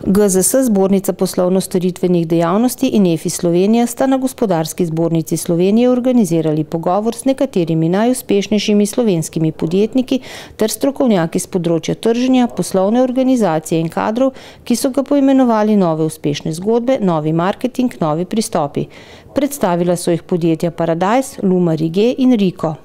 GZS, Zbornica poslovno-storitvenih dejavnosti in EFI Slovenija sta na Gospodarski zbornici Slovenije organizirali pogovor s nekaterimi najuspešnejšimi slovenskimi podjetniki ter strokovnjaki z področja trženja, poslovne organizacije in kadrov, ki so ga poimenovali Nove uspešne zgodbe, novi marketing, novi pristopi. Predstavila so jih podjetja Paradise, Luma Righe in Riko.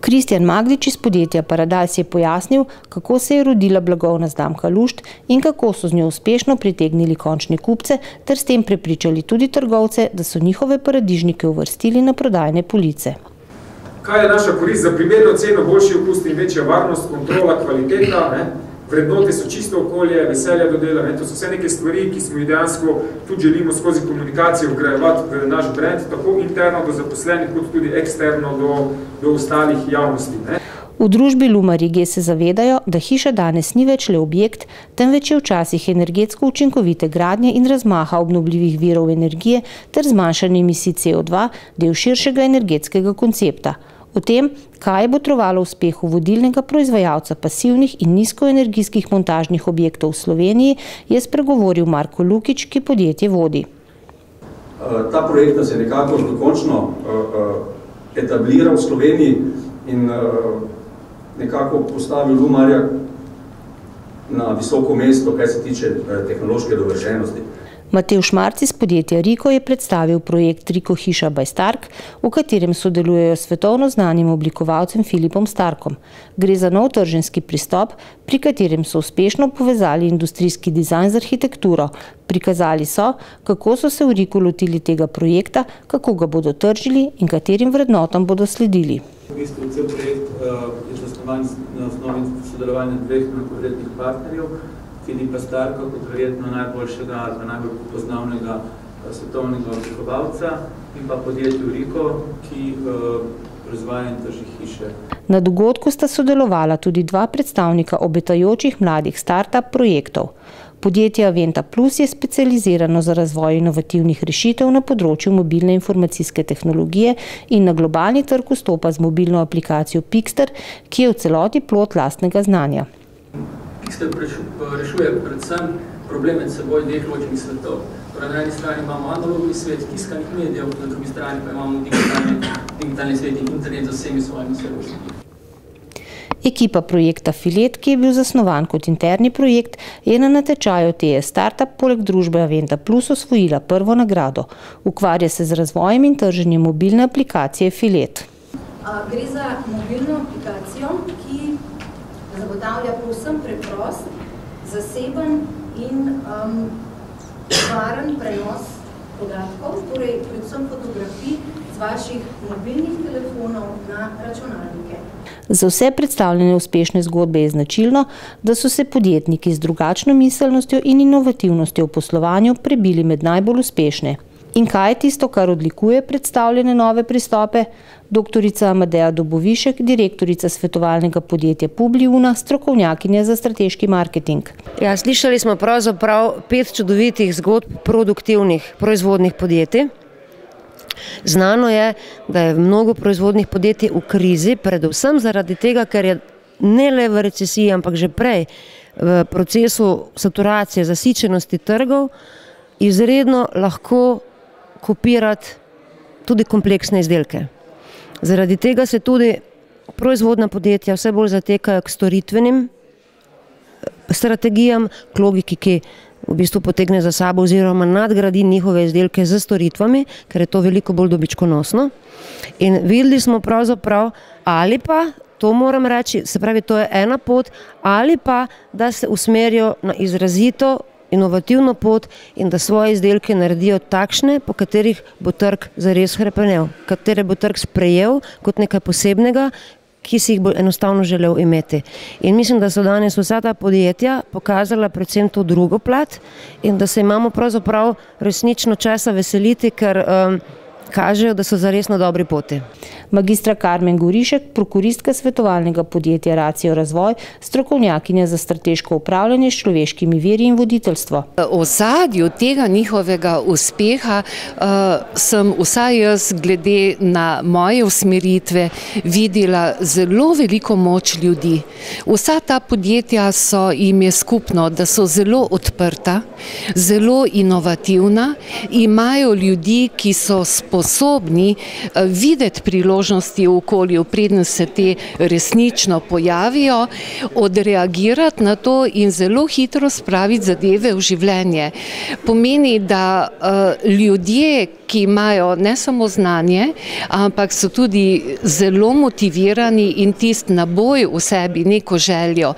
Kristjan Magdič iz podjetja Paradise je pojasnil, kako se je rodila blagovna znamka Lušt in kako so z njo uspešno pritegnili končne kupce ter s tem prepričali tudi trgovce, da so njihove paradižnike uvrstili na prodajne police. Kaj je naša korist? Za primerno ceno, boljši okus in večja varnost, kontrola, kvaliteta, vrednote so čisto okolje, veselja do dela. To so vse neke stvari, ki smo dejansko tudi želimo skozi komunikacijo vgrajevati v naš brand, tako interno do zaposlenih, kot tudi eksterno do ostalih javnosti. V družbi Luma Righe se zavedajo, da hiša danes ni več le objekt, temveč je včasih energetsko učinkovite gradnje in razmaha obnovljivih virov energije ter zmanjšanje emisij CO2 del širšega energetskega koncepta. O tem, kaj je botrovalo uspehu vodilnega proizvajalca pasivnih in nizkoenergijskih montažnih objektov v Sloveniji, je spregovoril Marko Lukič, ki podjetje vodi. Ta projekt nas je nekako dokončno etabliral v Sloveniji in nekako postavil Lumarja na visoko mesto, kaj se tiče tehnološke dovršenosti. Matej Šmarc iz podjetja Riko je predstavil projekt Riko hiša by Stark, v katerem sodelujejo s svetovno znanim oblikovalcem Filipom Starkom. Gre za nov trženjski pristop, pri katerem so uspešno povezali industrijski dizajn z arhitekturo. Prikazali so, kako so se v Riku lotili tega projekta, kako ga bodo tržili in katerim vrednotam bodo sledili. V bistvu cel projekt je zasnovan na osnovi sodelovanja dveh enakovrednih partnerjev, Filipa Starka, kot verjetno najboljšega ali najbolj poznavnega svetovnega oblikovalca, in pa podjetju Riko, ki proizvaja in trži hiše. Na dogodku sta sodelovala tudi dva predstavnika obetajočih mladih start-up projektov. Podjetje Aventa Plus je specializirano za razvoj inovativnih rešitev na področju mobilne informacijske tehnologije in na globalni trg vstopa z mobilno aplikacijo Pixter, ki je v celoti plod lastnega znanja. Pixter rešuje predvsem problem med seboj dveh ločenih svetov. Torej, na eni strani imamo analogni svet tiskanih medijev, na drugi strani pa imamo digitalni svet in internet z vsemi svojimi seročniki. Ekipa projekta Filet, ki je bil zasnovan kot interni projekt, je na natečaju TS Startup poleg družbe Aventa Plus osvojila prvo nagrado. Ukvarja se z razvojem in trženjem mobilne aplikacije Filet. Gre za mobilno aplikacijo, ki zagotavlja povsem preprost, zaseben in varen prenos podatkov, torej predvsem fotografij z vaših mobilnih telefonov na računalnike. Za vse predstavljene uspešne zgodbe je značilno, da so se podjetniki z drugačno miselnostjo in inovativnostjo v poslovanju prebili med najbolj uspešne. In kaj je tisto, kar odlikuje predstavljene nove pristope? Doktorica Amadeja Dobovišek, direktorica svetovalnega podjetja Publiuna, strokovnjakinja za strateški marketing. Ja, slišali smo pravzaprav 5 čudovitih zgodb produktivnih proizvodnih podjetij. Znano je, da je mnogo proizvodnih podjetij v krizi, predvsem zaradi tega, ker je ne le v recesiji, ampak že prej v procesu saturacije, zasičenosti trgov, izredno lahko kopirati tudi kompleksne izdelke. Zaradi tega se tudi proizvodna podjetja vse bolj zatekajo k storitvenim strategijam, k logiki, ki v bistvu potegne za sabo oziroma nadgradi njihove izdelke z storitvami, ker je to veliko bolj dobičkonosno. In videli smo pravzaprav, ali pa, to moram reči, se pravi, to je ena pot, ali pa, da se usmerijo na izrazito inovativno pot in da svoje izdelke naredijo takšne, po katerih bo trg zares hrepenel, katere bo trg sprejel kot nekaj posebnega, ki si jih bo enostavno želel imeti. In mislim, da so danes vsa ta podjetja pokazala predvsem to drugo plat in da se imamo pravzaprav resnično časa veseliti, ker kažejo, da so zares na dobri poti. Magistra Karmen Gorišek, prokuristka svetovalnega podjetja Ratio Razvoj, strokovnjakinja za strateško upravljanje s človeškimi viri in voditeljstvo. V ozadju tega njihovega uspeha sem vsaj jaz glede na moje usmeritve videla zelo veliko moč ljudi. Vsa ta podjetja jim je skupno, da so zelo odprta, zelo inovativna, imajo ljudi, ki so sposobni videti priložnosti v okolju, preden se te resnično pojavijo, odreagirati na to in zelo hitro spraviti zadeve v življenje. Pomeni, da ljudje, ki imajo ne samo znanje, ampak so tudi zelo motivirani in tisti naboj v sebi, neko željo,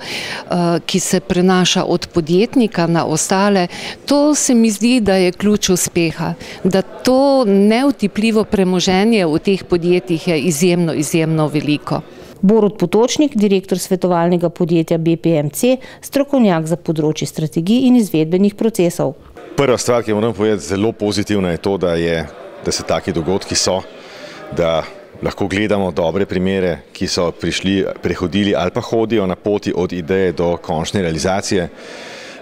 ki se prenaša od podjetnika na ostale, to se mi zdi, da je ključ uspeha. Da to neutipljivo premoženje v teh podjetjih je izjemno, izjemno veliko. Borut Potočnik, direktor svetovalnega podjetja BPMC, strokovnjak za področje strategij in izvedbenih procesov. Prva stvar, ki moram povedati, zelo pozitivna je to, da se taki dogodki so, da lahko gledamo dobre primere, ki so prehodili ali pa hodijo na poti od ideje do končne realizacije,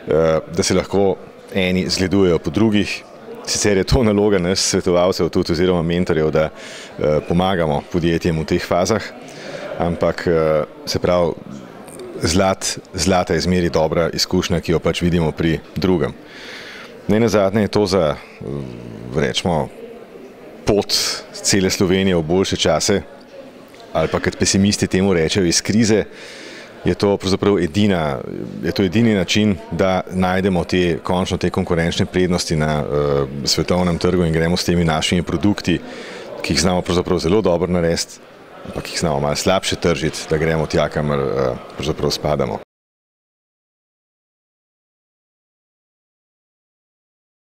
da se lahko eni zgledujejo po drugih. Sicer je to naloga nas svetovalcev tudi oziroma mentorjev, da pomagamo podjetjem v teh fazah, ampak se pravi, zlata je zmeri dobra izkušnja, ki jo pač vidimo pri drugem. Nenazadnje je to za, rečemo, pot cele Slovenije v boljše čase, ali pa kot pesimisti temu rečejo, iz krize, je to pravzaprav edini način, da najdemo končno te konkurenčne prednosti na svetovnem trgu in gremo s temi našimi produkti, ki jih znamo pravzaprav zelo dobro narediti, ampak jih znamo malo slabše tržiti, da gremo tja, kamor pravzaprav spadamo.